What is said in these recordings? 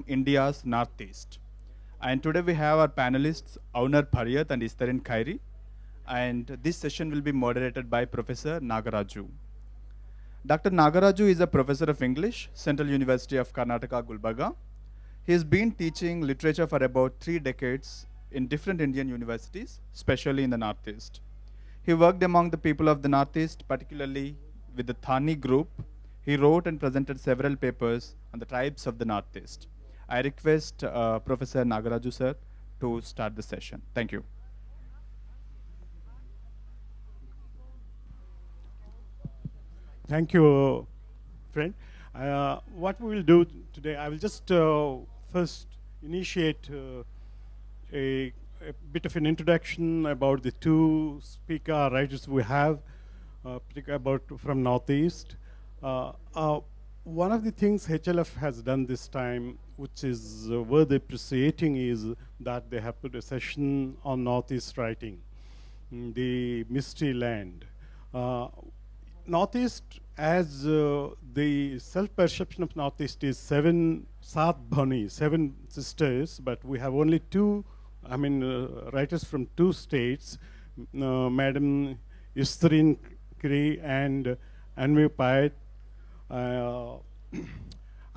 India's Northeast. And today we have our panelists Aunar Pharyat and Istarin Khairi. And this session will be moderated by Professor Nagaraju. Dr. Nagaraju is a professor of English, Central University of Karnataka, Gulbarga. He has been teaching literature for about 3 decades in different Indian universities, especially in the Northeast. He worked among the people of the Northeast, particularly with the Thani group. He wrote and presented several papers on the tribes of the Northeast. I request Professor Nagaraju sir to start the session. Thank you. Thank you, friend. What we will do today, I will just first initiate a bit of an introduction about the two speaker writers we have, particularly about from Northeast. One of the things HLF has done this time, which is worth appreciating, is that they have put a session on Northeast writing, the mystery land. Northeast, as the self-perception of Northeast is 7 Saat Bhani, 7 sisters, but we have only 2, writers from 2 states, Madam Istarin Khairi and Anvi Payat.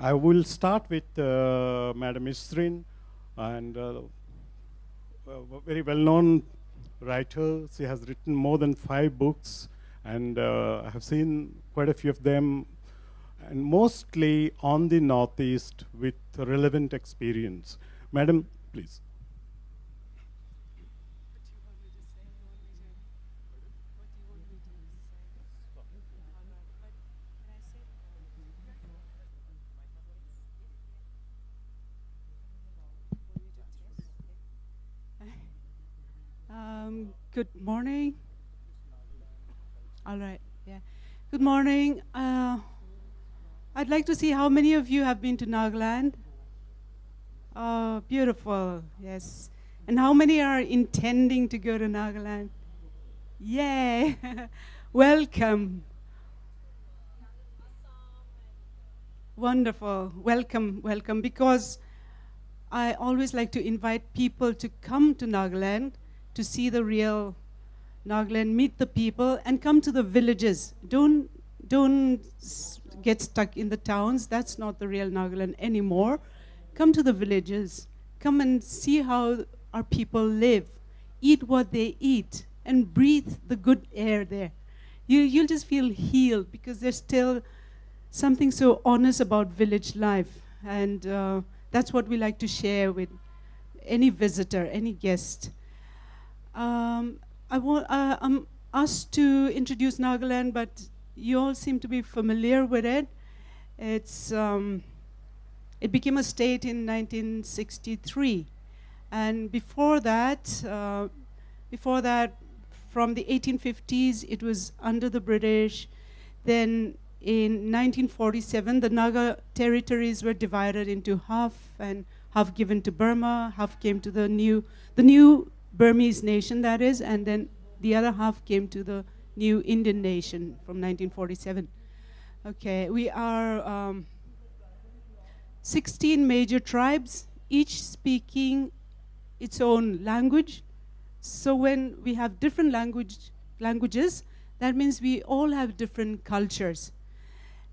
I will start with Madam Istarin, and a very well-known writer. She has written more than 5 books, and I have seen quite a few of them, and mostly on the Northeast with relevant experience. Madam, please. Good morning. All right, yeah. Good morning. I'd like to see how many of you have been to Nagaland. Oh, beautiful, yes. And how many are intending to go to Nagaland? Yay, welcome. Wonderful, welcome, welcome, because I always like to invite people to come to Nagaland to see the real Nagaland, meet the people, and come to the villages. Don't get stuck in the towns. That's not the real Nagaland anymore. Come to the villages. Come and see how our people live. Eat what they eat and breathe the good air there. You'll just feel healed because there's still something so honest about village life. And that's what we like to share with any visitor, any guest. I'm asked to introduce Nagaland, but you all seem to be familiar with it. It became a state in 1963, and before that, from the 1850s, it was under the British. Then in 1947, the Naga territories were divided into half, and half given to Burma, half came to the new Burmese nation, that is, and then the other half came to the new Indian nation from 1947. Okay, we are 16 major tribes, each speaking its own language. So when we have different languages, that means we all have different cultures.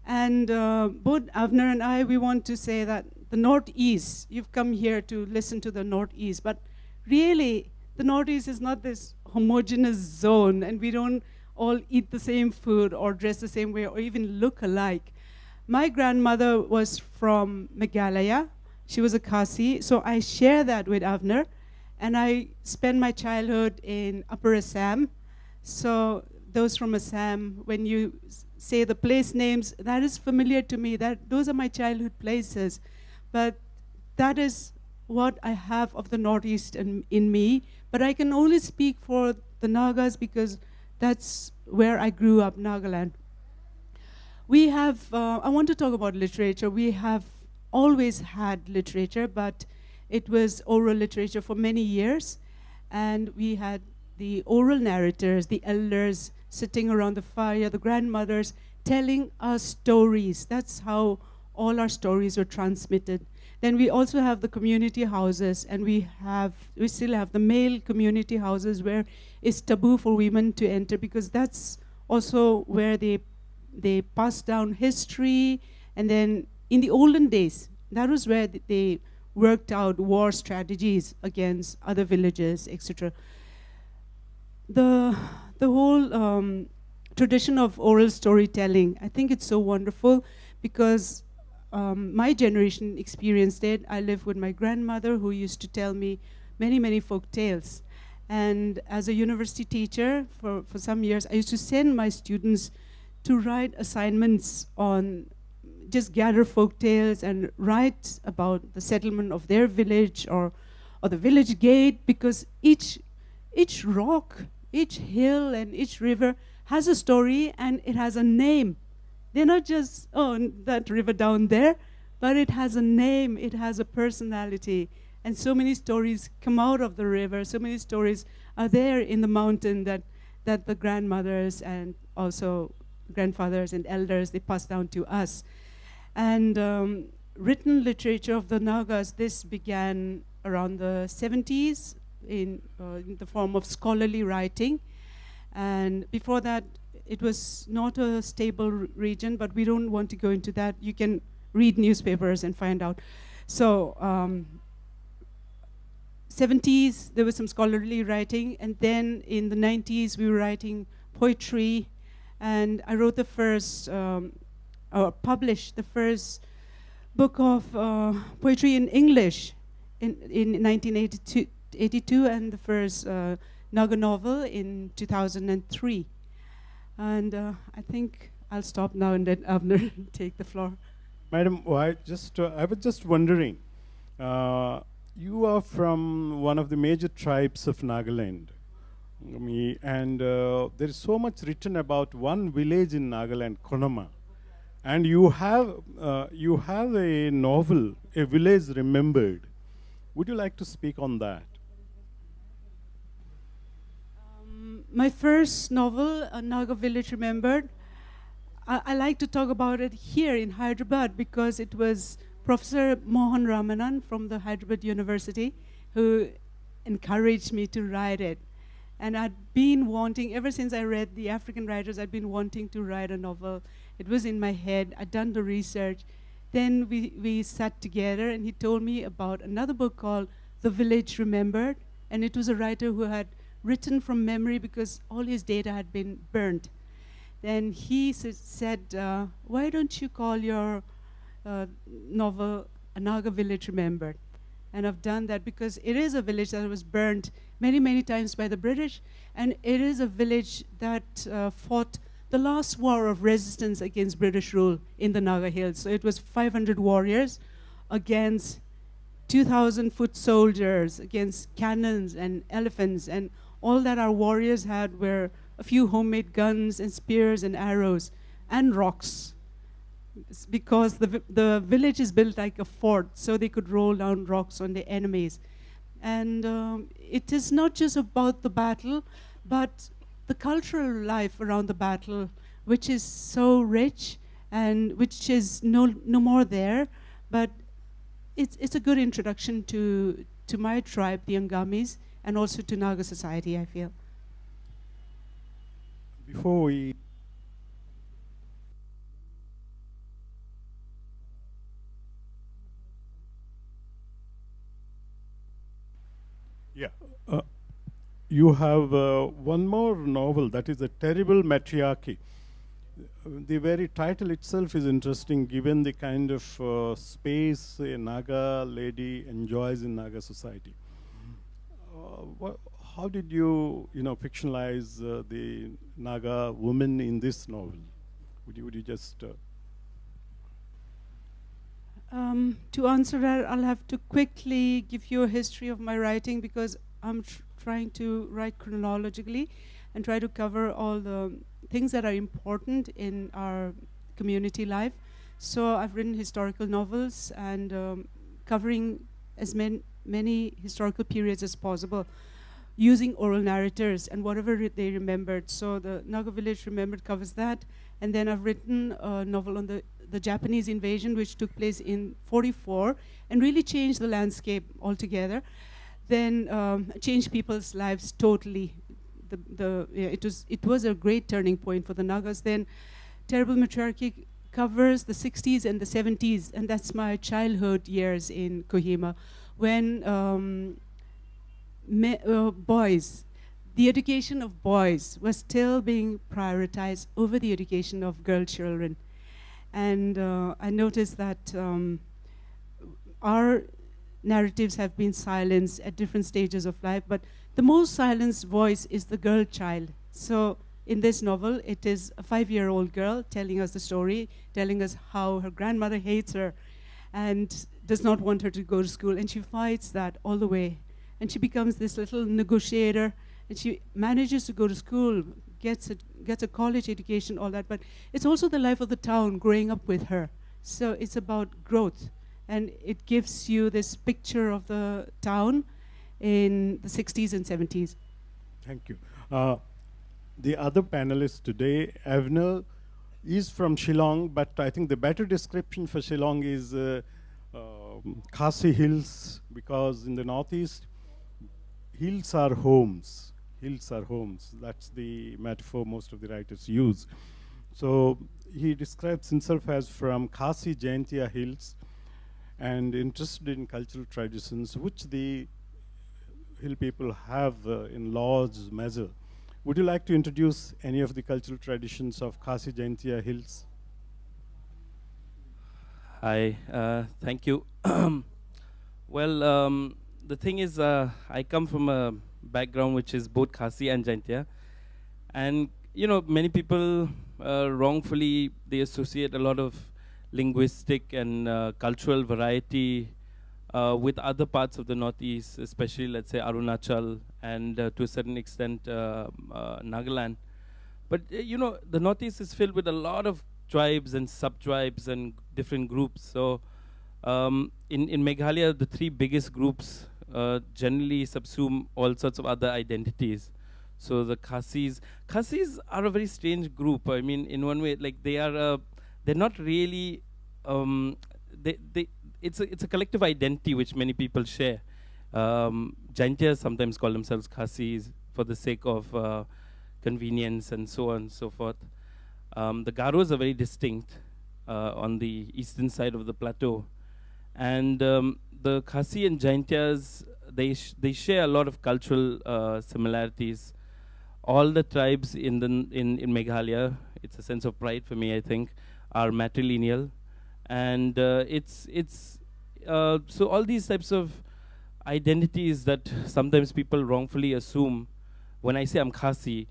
And both Avner and I, we want to say that the Northeast, you've come here to listen to the Northeast, but really, the Northeast is not this homogeneous zone, and we don't all eat the same food or dress the same way or even look alike. My grandmother was from Meghalaya. She was a Khasi, so I share that with Avner, and I spent my childhood in Upper Assam. So those from Assam, when you say the place names, that is familiar to me. Those are my childhood places. But that is what I have of the Northeast in me. But I can only speak for the Nagas because that's where I grew up, Nagaland. We have, I want to talk about literature. We have always had literature, but it was oral literature for many years. And we had the oral narrators, the elders sitting around the fire, the grandmothers telling us stories. That's how all our stories were transmitted. Then we also have the community houses, and we still have the male community houses where it's taboo for women to enter, because that's also where they pass down history. And then in the olden days, that was where they worked out war strategies against other villages, etc. The whole tradition of oral storytelling, I think it's so wonderful, because my generation experienced it. I lived with my grandmother, who used to tell me many, many folk tales. And as a university teacher for some years, I used to send my students to write assignments on, just gather folk tales and write about the settlement of their village or the village gate, because each rock, each hill and each river has a story and it has a name. They're not just, oh, that river down there, but it has a name, it has a personality. And so many stories come out of the river, so many stories are there in the mountain that the grandmothers and also grandfathers and elders, they pass down to us. And written literature of the Nagas, this began around the 70s in the form of scholarly writing. And before that, it was not a stable region, but we don't want to go into that. You can read newspapers and find out. So 70s, there was some scholarly writing, and then in the 90s, we were writing poetry, and I wrote the first, or published the first book of poetry in English in 1982, and the first Naga novel in 2003. And I think I'll stop now and let Avner take the floor. Madam, I was just wondering, you are from one of the major tribes of Nagaland, and there is so much written about one village in Nagaland, Konama, and you have a novel, A Village Remembered. Would you like to speak on that? My first novel, A Naga Village Remembered, I like to talk about it here in Hyderabad because it was Professor Mohan Ramanan from the Hyderabad University who encouraged me to write it. And I'd been wanting, ever since I read the African writers, I'd been wanting to write a novel. It was in my head. I'd done the research. Then we sat together and he told me about another book called The Village Remembered. And it was a writer who had written from memory because all his data had been burnt. Then he said, why don't you call your novel A Naga Village Remembered? And I've done that because it is a village that was burned many, many times by the British, and it is a village that fought the last war of resistance against British rule in the Naga Hills. So it was 500 warriors against 2,000 foot soldiers, against cannons and elephants, and all that our warriors had were a few homemade guns and spears and arrows and rocks. It's because the village is built like a fort, so they could roll down rocks on the enemies. And it is not just about the battle, but the cultural life around the battle, which is so rich and which is no more there. But it's a good introduction to my tribe, the Angamis, and also to Naga society, I feel. Before we you have one more novel, that is A Terrible Matriarchy. The very title itself is interesting, given the kind of space a Naga lady enjoys in Naga society. How did you fictionalize the Naga woman in this novel? Would you just... To answer that, I'll have to quickly give you a history of my writing because I'm trying to write chronologically and try to cover all the things that are important in our community life. So I've written historical novels and covering as many historical periods as possible using oral narrators and whatever they remembered. So the Naga Village Remembered covers that. And then I've written a novel on the the Japanese invasion, which took place in 44, and really changed the landscape altogether. Then changed people's lives totally. It was a great turning point for the Nagas. Then Terrible Matriarchy covers the 60s and the 70s, and that's my childhood years in Kohima, when boys, the education of boys was still being prioritized over the education of girl children. And I noticed that our narratives have been silenced at different stages of life, but the most silenced voice is the girl child. So in this novel, it is a 5-year-old girl telling us the story, telling us how her grandmother hates her and does not want her to go to school, and she fights that all the way. And she becomes this little negotiator, and she manages to go to school, gets a college education, all that, but it's also the life of the town growing up with her. So it's about growth, and it gives you this picture of the town in the 60s and 70s. Thank you. The other panelist today, Avner, is from Shillong, but I think the better description for Shillong is Khasi Hills, because in the northeast, hills are homes. Hills are homes. That's the metaphor most of the writers use. So he describes himself as from Khasi Jaintia Hills and interested in cultural traditions, which the hill people have in large measure. Would you like to introduce any of the cultural traditions of Khasi Jaintia Hills? Hi, thank you. Well, the thing is, I come from a background which is both Khasi and Jaintia. And, you know, many people wrongfully, they associate a lot of linguistic and cultural variety with other parts of the Northeast, especially, let's say, Arunachal and to a certain extent, Nagaland. But, you know, the Northeast is filled with a lot of tribes and sub-tribes and different groups. So in Meghalaya, the 3 biggest groups generally subsume all sorts of other identities. So the Khasis are a very strange group. I mean, in one way, like they're not really, it's a collective identity which many people share. Jaintias sometimes call themselves Khasis for the sake of convenience and so on and so forth. The Garos are very distinct on the eastern side of the plateau. And the Khasi and Jaintias, they share a lot of cultural similarities. All the tribes in Meghalaya, it's a sense of pride for me, I think, are matrilineal. And so all these types of identities that sometimes people wrongfully assume, when I say I'm Khasi,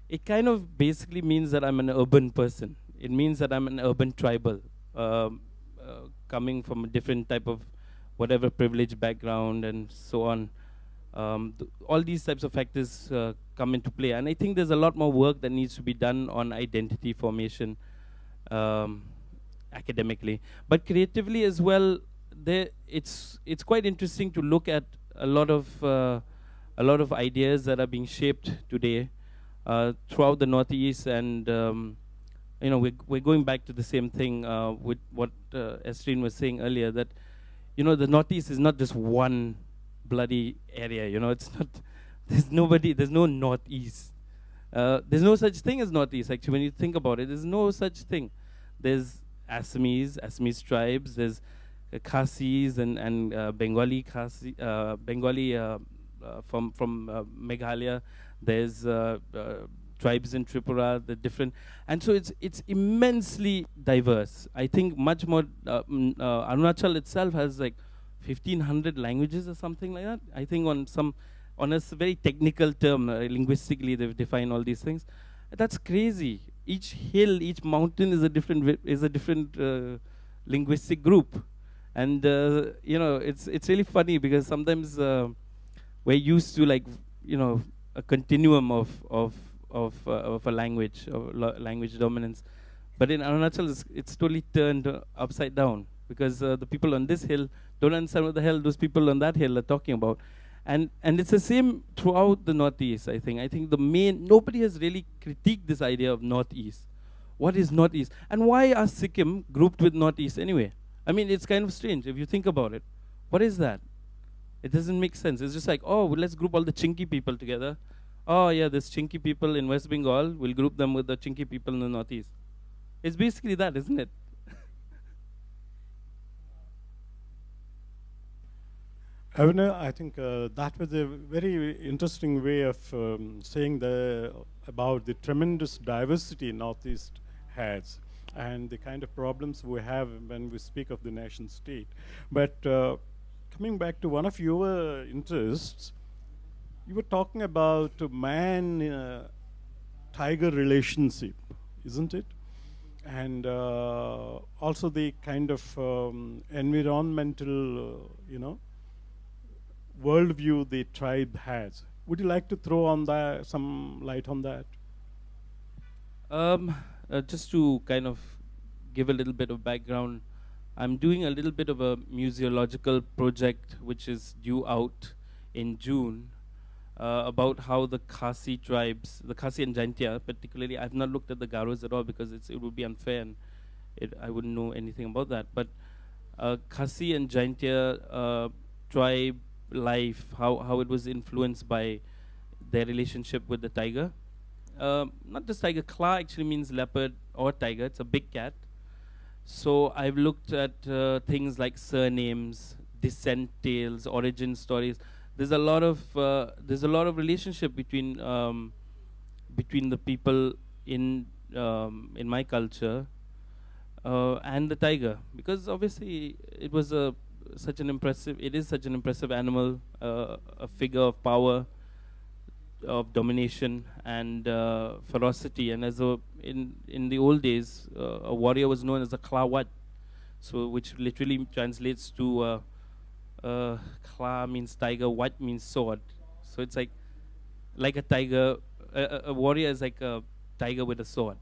it kind of basically means that I'm an urban person. It means that I'm an urban tribal, coming from a different type of whatever privileged background and so on. All these types of factors come into play. And I think there's a lot more work that needs to be done on identity formation academically. But creatively as well, it's quite interesting to look at a lot of ideas that are being shaped today throughout the Northeast, and you know, we're going back to the same thing with what Estrine was saying earlier, that you know, the Northeast is not just one bloody area. You know, it's not. There's no Northeast. There's no such thing as Northeast. Actually, when you think about it, there's no such thing. There's Assamese tribes. There's Khasis and Bengali Khasi, Bengali from Meghalaya. There's tribes in Tripura, the different, and so it's immensely diverse. I think much more. Arunachal itself has like 1,500 languages or something like that. I think on a very technical term, linguistically they've defined all these things. That's crazy. Each hill, each mountain is a different linguistic group, and you know, it's really funny because sometimes we're used to, like, you know, a continuum of a language, of language dominance. But in Arunachal, it's totally turned upside down, because the people on this hill don't understand what the hell those people on that hill are talking about. And it's the same throughout the Northeast, I think. I think nobody has really critiqued this idea of Northeast. What is Northeast? And why are Sikkim grouped with Northeast anyway? I mean, it's kind of strange if you think about it. What is that? It doesn't make sense. It's just like, oh, well, let's group all the Chinky people together. Oh, yeah, there's Chinky people in West Bengal. We'll group them with the Chinky people in the Northeast. It's basically that, isn't it? Avner, I think that was a very interesting way of saying about the tremendous diversity Northeast has and the kind of problems we have when we speak of the nation state. But coming back to one of your interests, you were talking about man-tiger relationship, isn't it? And also the kind of environmental, worldview the tribe has. Would you like to throw on that some light on that? Just to kind of give a little bit of background, I'm doing a little bit of a museological project which is due out in June about how the Khasi tribes, the Khasi and Jaintia particularly, I've not looked at the Garos at all because it would be unfair and I wouldn't know anything about that. But Khasi and Jaintia tribe life, how it was influenced by their relationship with the tiger. Not just tiger, Kla actually means leopard or tiger, it's a big cat. So I've looked at things like surnames, descent tales, origin stories. There's a lot of relationship between the people in my culture and the tiger, because obviously it is such an impressive animal, a figure of power, of domination and ferocity. And in the old days, a warrior was known as a Klawat, so which literally translates to Kla means tiger, Wat means sword. So it's like a tiger. A warrior is like a tiger with a sword,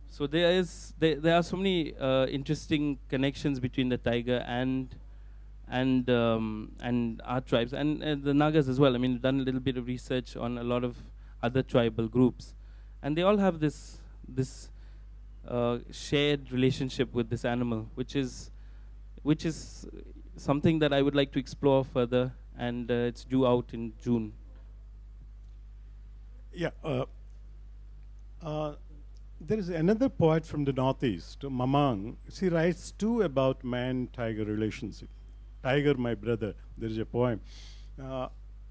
So there are so many interesting connections between the tiger and our tribes and the Nagas as well. I mean, we've done a little bit of research on a lot of other tribal groups, and they all have this shared relationship with this animal, which is something that I would like to explore further, and it's due out in June. Yeah. There is another poet from the Northeast, Mamang. She writes too about man-tiger relationship. Tiger, my brother, there is a poem.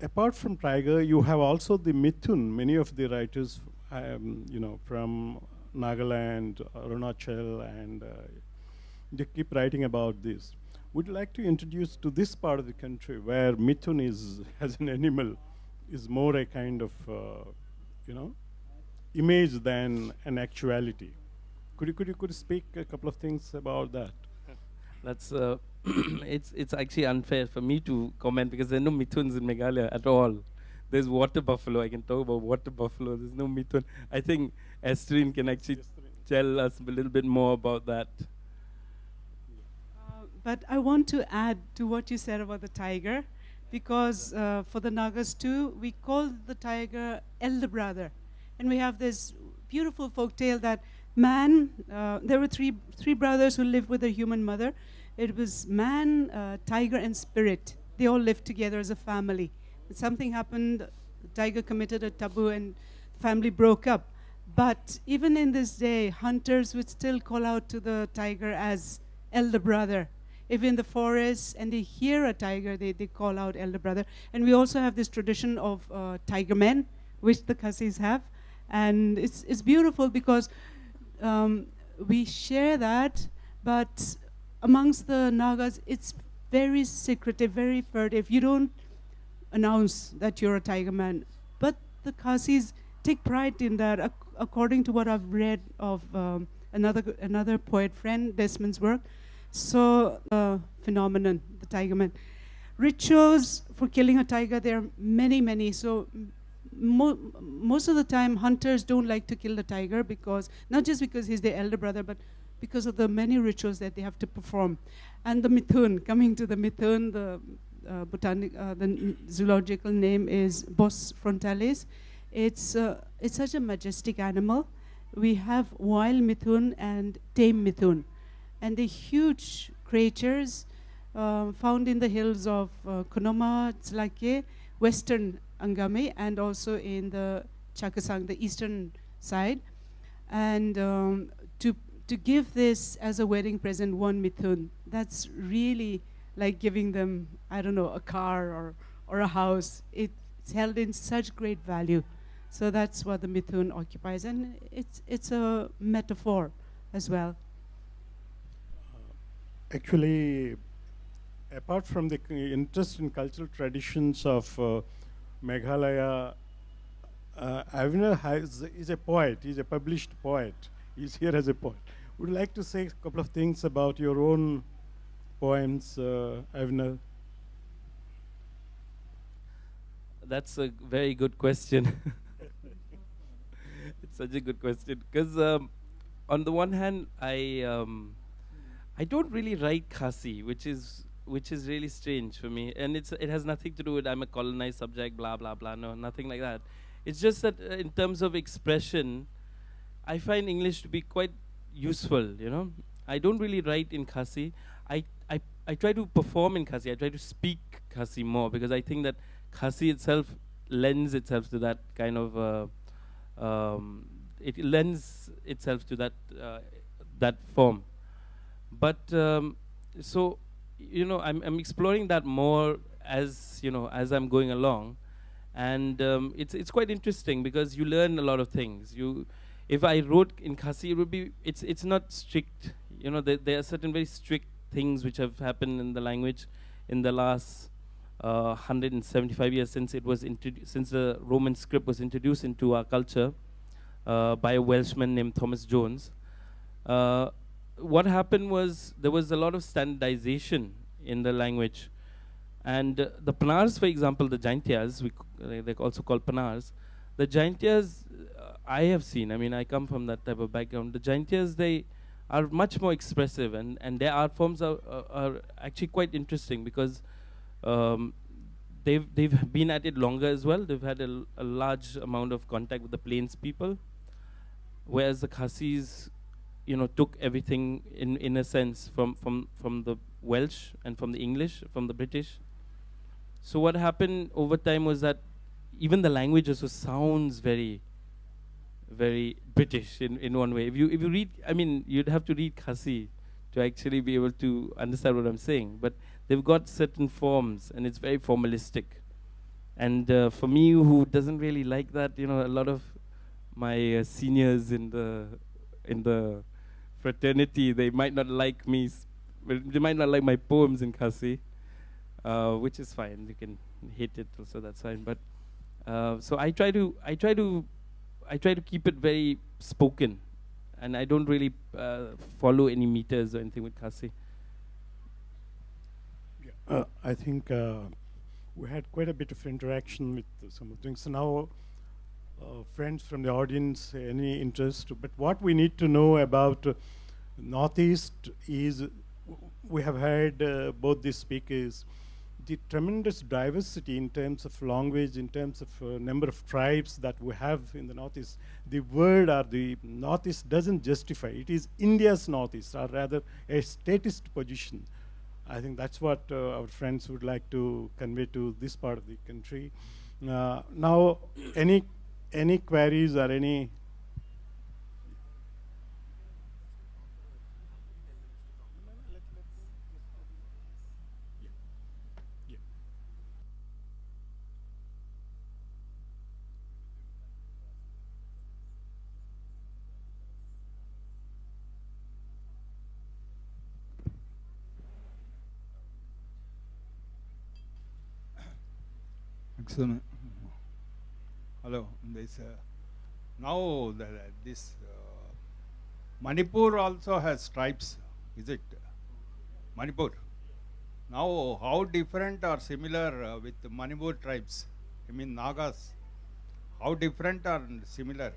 Apart from tiger, you have also the Mithun. Many of the writers, from Nagaland, Arunachal, and they keep writing about this. Would you like to introduce to this part of the country where Mithun is, as an animal, is more a kind of, image than an actuality? Could you speak a couple of things about that? That's it's actually unfair for me to comment because there are no Mithuns in Meghalaya at all. There's water buffalo. I can talk about water buffalo. There's no Mithun. I think Astrid can actually tell us a little bit more about that. But I want to add to what you said about the tiger, because for the Nagas too, we call the tiger elder brother. And we have this beautiful folk tale that there were three brothers who lived with a human mother. It was man, tiger, and spirit. They all lived together as a family. But something happened, the tiger committed a taboo, and the family broke up. But even in this day, hunters would still call out to the tiger as elder brother. If in the forest and they hear a tiger, they call out elder brother. And we also have this tradition of tiger men, which the Khasis have. And it's beautiful because we share that, but amongst the Nagas, it's very secretive, very furtive. You don't announce that you're a tiger man. But the Khasis take pride in that, according to what I've read of another poet friend, Desmond's work. So, phenomenon, the tiger man. Rituals for killing a tiger, there are many, many. So, most of the time, hunters don't like to kill the tiger because, not just because he's their elder brother, but because of the many rituals that they have to perform. And the Mithun, coming to the Mithun, the zoological name is Bos frontalis. It's such a majestic animal. we have wild Mithun and tame Mithun. And the huge creatures found in the hills of Konoma, Tslake, western Angame, and also in the Chakasang, the eastern side. And to give this as a wedding present, one Mithun, that's really like giving them, I don't know, a car or a house. It's held in such great value. So that's what the Mithun occupies. And it's a metaphor as well. Actually, apart from the interest in cultural traditions of Meghalaya, Avner is a poet. He's a published poet. He's here as a poet. Would you like to say a couple of things about your own poems, Avner? That's a very good question. It's such a good question because on the one hand, I don't really write Khasi, which is really strange for me, and it has nothing to do with I'm a colonized subject, blah blah blah. No, nothing like that. It's just that in terms of expression, I find English to be quite useful. You know, I don't really write in Khasi. I try to perform in Khasi. I try to speak Khasi more because I think that Khasi itself lends itself to that kind of it lends itself to that form. But so you know, I'm exploring that more as you know as I'm going along, and it's quite interesting because you learn a lot of things. If I wrote in Khasi, it would be it's not strict. You know, there are certain very strict things which have happened in the language in the last 175 years since since the Roman script was introduced into our culture by a Welshman named Thomas Jones. What happened was there was a lot of standardization in the language, and the Panars, for example, the Jaintias, they're also called Panars. The Jaintias, I have seen. I mean, I come from that type of background. The Jaintias, they are much more expressive, and their art forms are actually quite interesting because they've been at it longer as well. They've had a large amount of contact with the plains people, whereas the Khasis, you know, took everything in a sense from the Welsh and from the English, from the British. So what happened over time was that even the language also sounds very, very British in one way. If you read, I mean, you'd have to read Khasi to actually be able to understand what I'm saying. But they've got certain forms, and it's very formalistic. And for me, who doesn't really like that, you know, a lot of my seniors in the fraternity, they might not like me. They might not like my poems in Khasi, which is fine. You can hate it also. That's fine. But so I try to keep it very spoken, and I don't really follow any meters or anything with Khasi. Yeah. I think we had quite a bit of interaction with some of the things. So now, friends from the audience, any interest? But what we need to know about Northeast is, we have heard both these speakers, the tremendous diversity in terms of language, in terms of number of tribes that we have in the Northeast. The word or the Northeast doesn't justify. It is India's Northeast, or rather a statist position. I think that's what our friends would like to convey to this part of the country. Now, any queries or any? Excellent. Hello. Now this Manipur also has tribes, is it? Manipur. Now, how different or similar with the Manipur tribes? I mean, Nagas. How different or similar?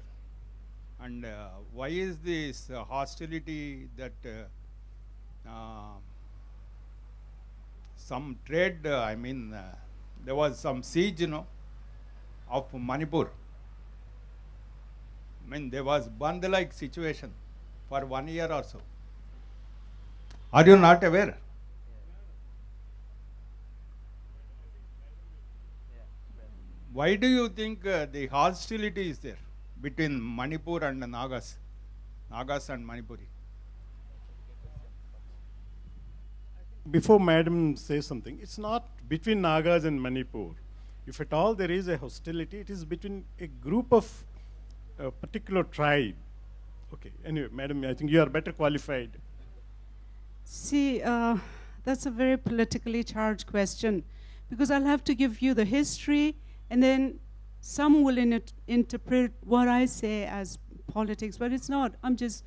And why is this hostility that some trade? There was some siege, of Manipur. I mean, there was Bandh-like situation for 1 year or so. Are you not aware? Why do you think the hostility is there between Manipur and the Nagas and Manipuri? Before Madam says something, it's not between Nagas and Manipur. If at all there is a hostility, it is between a group of a particular tribe. Okay, anyway, Madam, I think you are better qualified. See, that's a very politically charged question, because I'll have to give you the history, and then some will interpret what I say as politics, but it's not. I'm just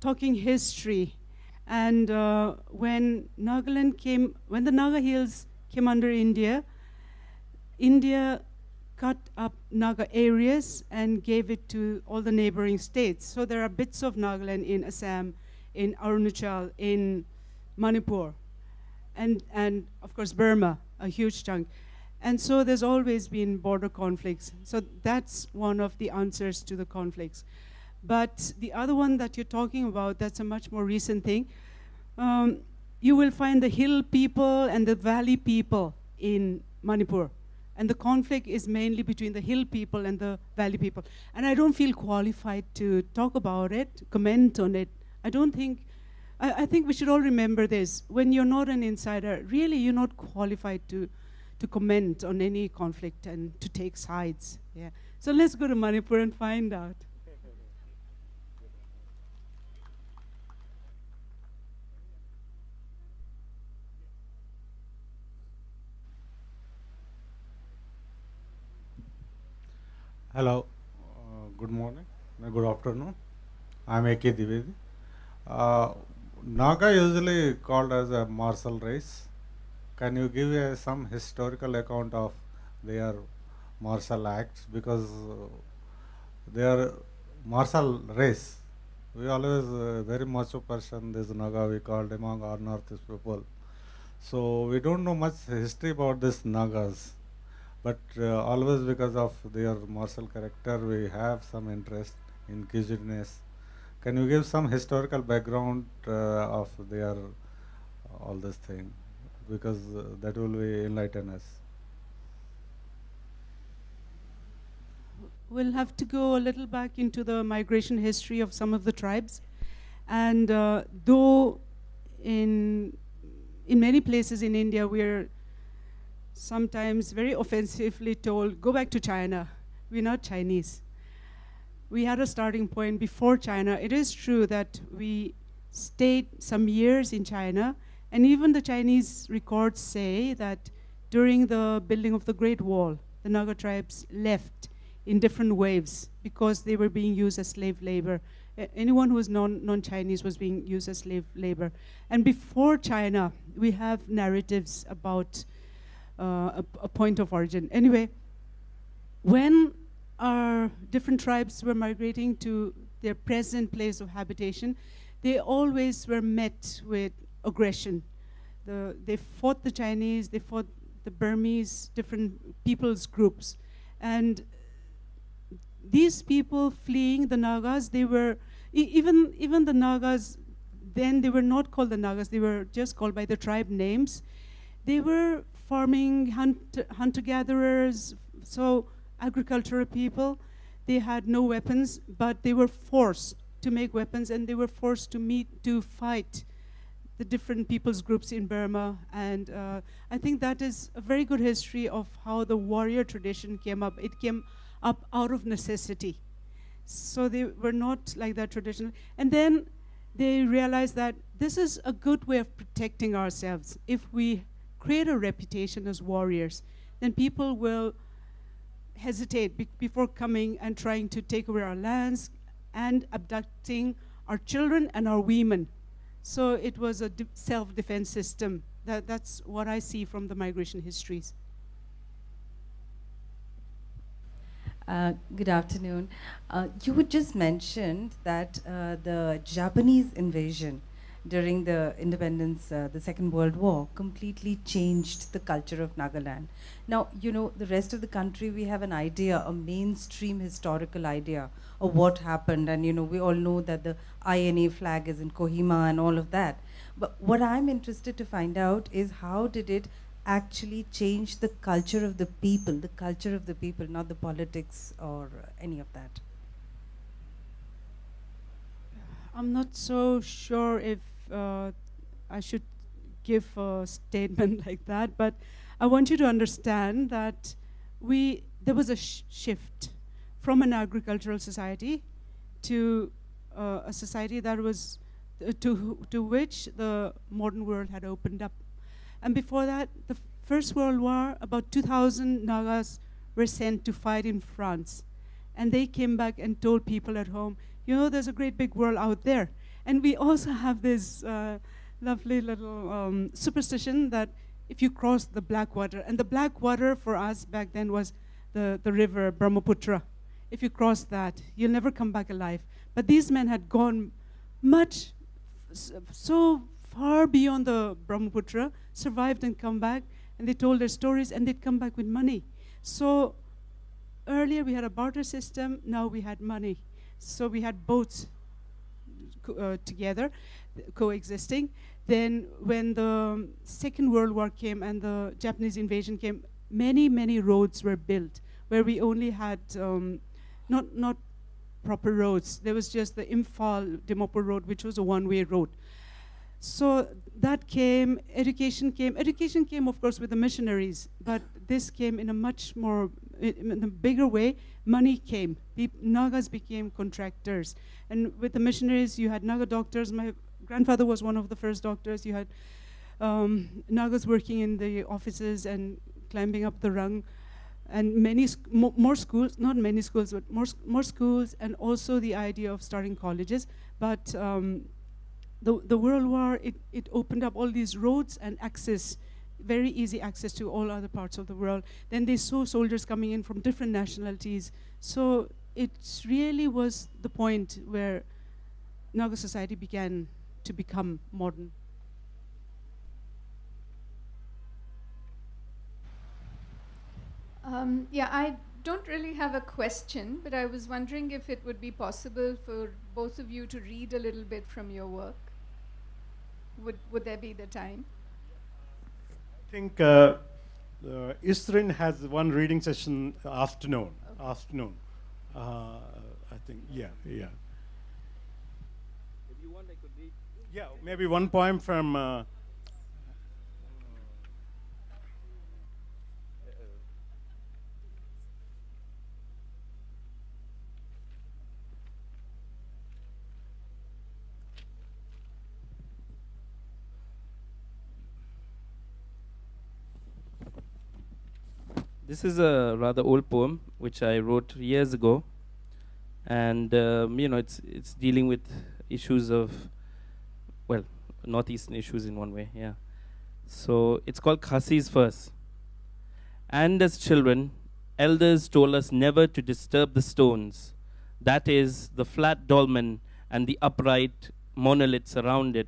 talking history. And when the Naga Hills came under India, India cut up Naga areas and gave it to all the neighboring states. So there are bits of Nagaland in Assam, in Arunachal, in Manipur, and of course Burma, a huge chunk. And so there's always been border conflicts. So that's one of the answers to the conflicts. But the other one that you're talking about, that's a much more recent thing. You will find the hill people and the valley people in Manipur. And the conflict is mainly between the hill people and the valley people. And I don't feel qualified to talk about it, comment on it. I think we should all remember this. When you're not an insider, really you're not qualified to comment on any conflict and to take sides. Yeah. So let's go to Manipur and find out. Hello, good morning, good afternoon. I am A.K. Divedi. Naga usually called as a martial race. Can you give some historical account of their martial acts? Because they are martial race. We always very macho person, this Naga we called among our Northeast people. So we don't know much history about this Nagas. But always because of their martial character, we have some interest in Kizudness. Can you give some historical background of their all this thing? Because that will be enlighten us. We'll have to go a little back into the migration history of some of the tribes. And though in many places in India, we're sometimes very offensively told, go back to China. We're not Chinese. We had a starting point before China. It is true that we stayed some years in China, and even the Chinese records say that during the building of the Great Wall, the Naga tribes left in different waves because they were being used as slave labor. Anyone who was non-Chinese was being used as slave labor. And before China, we have narratives about a point of origin. Anyway, when our different tribes were migrating to their present place of habitation, they always were met with aggression. They fought the Chinese, they fought the Burmese, different people's groups. And these people fleeing the Nagas, they were, even the Nagas, then they were not called the Nagas, they were just called by the tribe names. They were farming, hunter-gatherers, so agricultural people. They had no weapons, but they were forced to make weapons, and they were forced to fight the different people's groups in Burma. And I think that is a very good history of how the warrior tradition came up. It came up out of necessity. So they were not like that traditional. And then they realized that this is a good way of protecting ourselves. If we create a reputation as warriors, then people will hesitate before coming and trying to take away our lands and abducting our children and our women. So it was a self-defense system. That's what I see from the migration histories. Good afternoon. You had just mentioned that the Japanese invasion during the independence, the Second World War, completely changed the culture of Nagaland. Now, you know, the rest of the country, we have an idea, a mainstream historical idea of what happened. And, you know, we all know that the INA flag is in Kohima and all of that. But what I'm interested to find out is how did it actually change the culture of the people, not the politics or any of that? I'm not so sure if I should give a statement like that, but I want you to understand that there was a shift from an agricultural society to a society that was to which the modern world had opened up. And before that, the First World War, about 2,000 Nagas were sent to fight in France. And they came back and told people at home, you know, there's a great big world out there. And we also have this lovely little superstition that if you cross the black water, and the black water for us back then was the river Brahmaputra. If you cross that, you'll never come back alive. But these men had gone so far beyond the Brahmaputra, survived and come back, and they told their stories, and they'd come back with money. So earlier we had a barter system, now we had money. So we had boats together, coexisting. Then when the Second World War came and the Japanese invasion came, many, many roads were built where we only had not proper roads. There was just the Imphal-Dimapur road, which was a one-way road. So that came, education came, of course, with the missionaries, but this came in a much more, in a bigger way. Money came. Nagas became contractors. And with the missionaries, you had Naga doctors. My grandfather was one of the first doctors. You had Nagas working in the offices and climbing up the rung. And many more schools, not many schools, but more schools, and also the idea of starting colleges. But the World War, it opened up all these roads and access, very easy access to all other parts of the world. Then they saw soldiers coming in from different nationalities. So it really was the point where Naga society began to become modern. Yeah, I don't really have a question, but I was wondering if it would be possible for both of you to read a little bit from your work. Would there be the time? I think ISRIN has one reading session afternoon. Okay. Afternoon. I think, yeah. If you want, I could read. Yeah, maybe one poem from... This is a rather old poem which I wrote years ago, and you know, it's dealing with issues of, well, northeastern issues in one way. Yeah. So it's called Khasis First. And as children, elders told us never to disturb the stones, that is, the flat dolmen and the upright monoliths around it.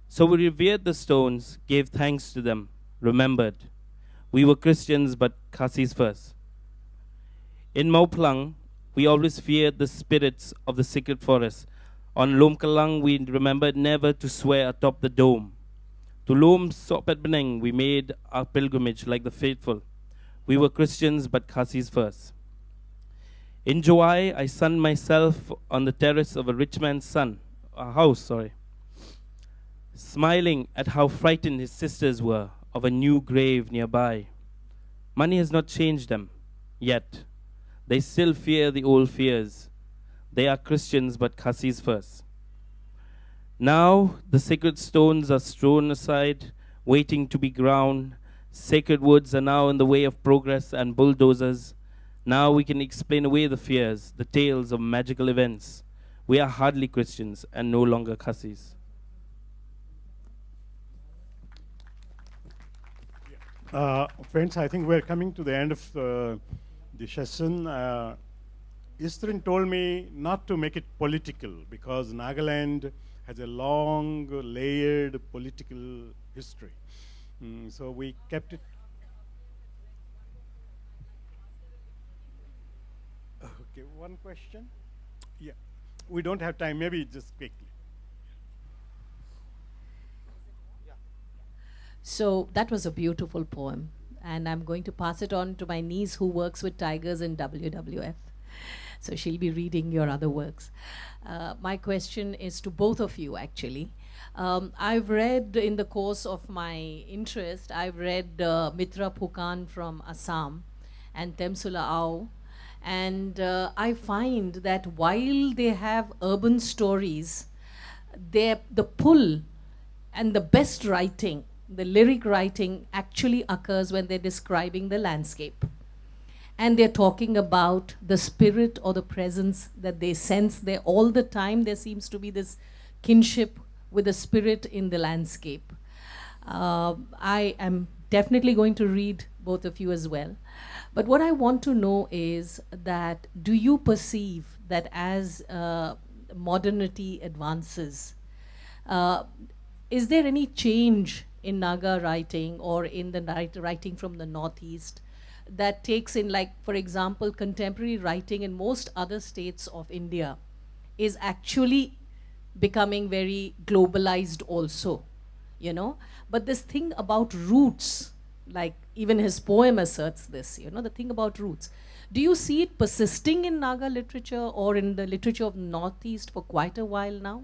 So we revered the stones, gave thanks to them, remembered. We were Christians, but Khasis first. In Mauplang, we always feared the spirits of the sacred forest. On Lomkalang, we remembered never to swear atop the dome. To Lom Sopet Beneng, we made our pilgrimage like the faithful. We were Christians, but Khasis first. In Joai, I sunned myself on the terrace of a rich man's house, smiling at how frightened his sisters were of a new grave nearby. Money has not changed them, yet. They still fear the old fears. They are Christians, but Khasis first. Now the sacred stones are strewn aside, waiting to be ground. Sacred woods are now in the way of progress and bulldozers. Now we can explain away the fears, the tales of magical events. We are hardly Christians and no longer Khasis. Friends, I think we're coming to the end of the session. Isrin told me not to make it political because Nagaland has a long, layered political history. So we kept it. Okay, one question? Yeah. We don't have time, maybe just quickly. So that was a beautiful poem, and I'm going to pass it on to my niece who works with tigers in WWF. So she'll be reading your other works. My question is to both of you, actually. I've read, in the course of my interest, I've read Mitra Phukan from Assam and Temsula Au. And I find that while they have urban stories, the pull and the best writing, the lyric writing, actually occurs when they're describing the landscape. And they're talking about the spirit or the presence that they sense there all the time. There seems to be this kinship with the spirit in the landscape. I am definitely going to read both of you as well. But what I want to know is that, do you perceive that as modernity advances, is there any change in Naga writing or in the writing from the Northeast that takes in, like, for example, contemporary writing in most other states of India is actually becoming very globalized also, you know? But this thing about roots, like even his poem asserts this, you know, the thing about roots. Do you see it persisting in Naga literature or in the literature of the Northeast for quite a while now?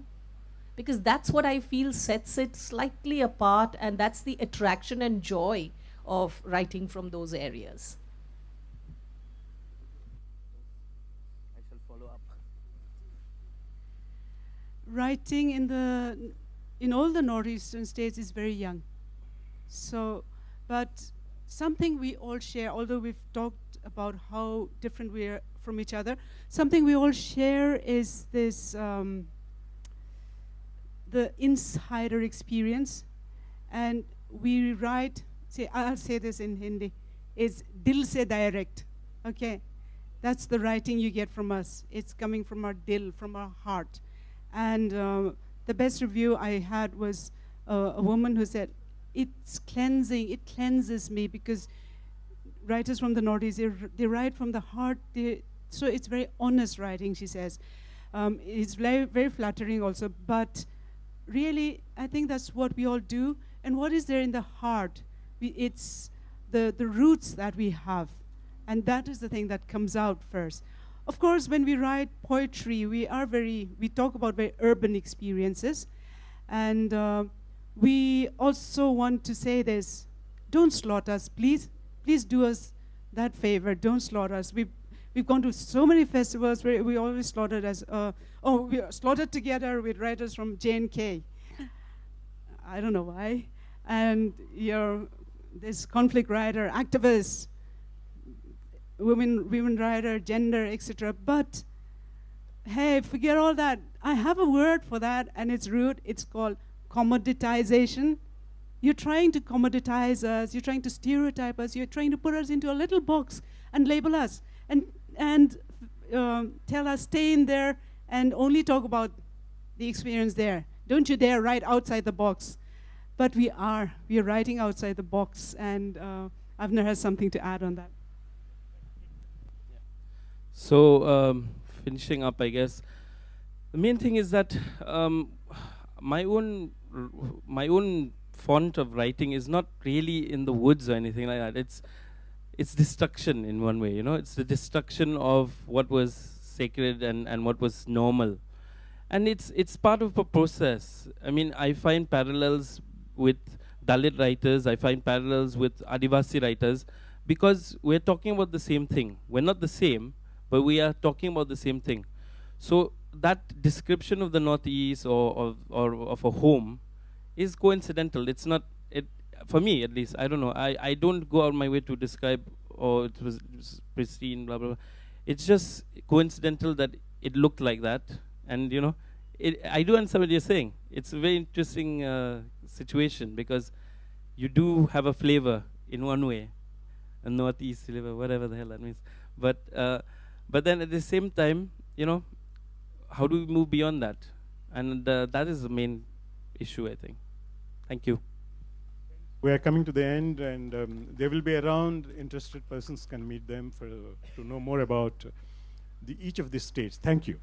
Because that's what I feel sets it slightly apart, and that's the attraction and joy of writing from those areas. I shall follow up. Writing in all the northeastern states is very young. So, but something we all share, although we've talked about how different we are from each other, something we all share is this, the insider experience. And we write, I'll say this in Hindi, is dil se direct, okay? That's the writing you get from us. It's coming from our dil, from our heart. And the best review I had was a woman who said, it's cleansing, it cleanses me, because writers from the Northeast, they write from the heart, so it's very honest writing, she says. It's very, very flattering also, but really, I think that's what we all do. And what is there in the heart? It's the roots that we have. And that is the thing that comes out first. Of course, when we write poetry, we talk about very urban experiences. And we also want to say this, don't slaughter us, please. Please do us that favor, don't slaughter us. We've gone to so many festivals where we always slaughtered as, we are slaughtered together with writers from J&K. I don't know why. And you're this conflict writer, activist, women writer, gender, etc. But hey, forget all that. I have a word for that, and its root, it's called commoditization. You're trying to commoditize us, you're trying to stereotype us, you're trying to put us into a little box and label us and tell us stay in there and only talk about the experience there. Don't you dare write outside the box. But we are writing outside the box, and Avner has something to add on that. So finishing up, I guess, the main thing is that my own font of writing is not really in the woods or anything like that. It's destruction in one way, you know. It's the destruction of what was sacred and what was normal, and it's part of a process. I mean, I find parallels with Dalit writers. I find parallels with Adivasi writers, because we're talking about the same thing. We're not the same, but we are talking about the same thing. So that description of the Northeast or of a home is coincidental. It's not, for me at least, I don't know. I don't go out my way to describe, oh, it was pristine, blah, blah, blah. It's just coincidental that it looked like that. And, you know, I do understand what you're saying. It's a very interesting situation, because you do have a flavor in one way, a Northeast flavor, whatever the hell that means. But then at the same time, you know, how do we move beyond that? And that is the main issue, I think. Thank you. We are coming to the end, and they will be around. Interested persons can meet them to know more about each of these states. Thank you.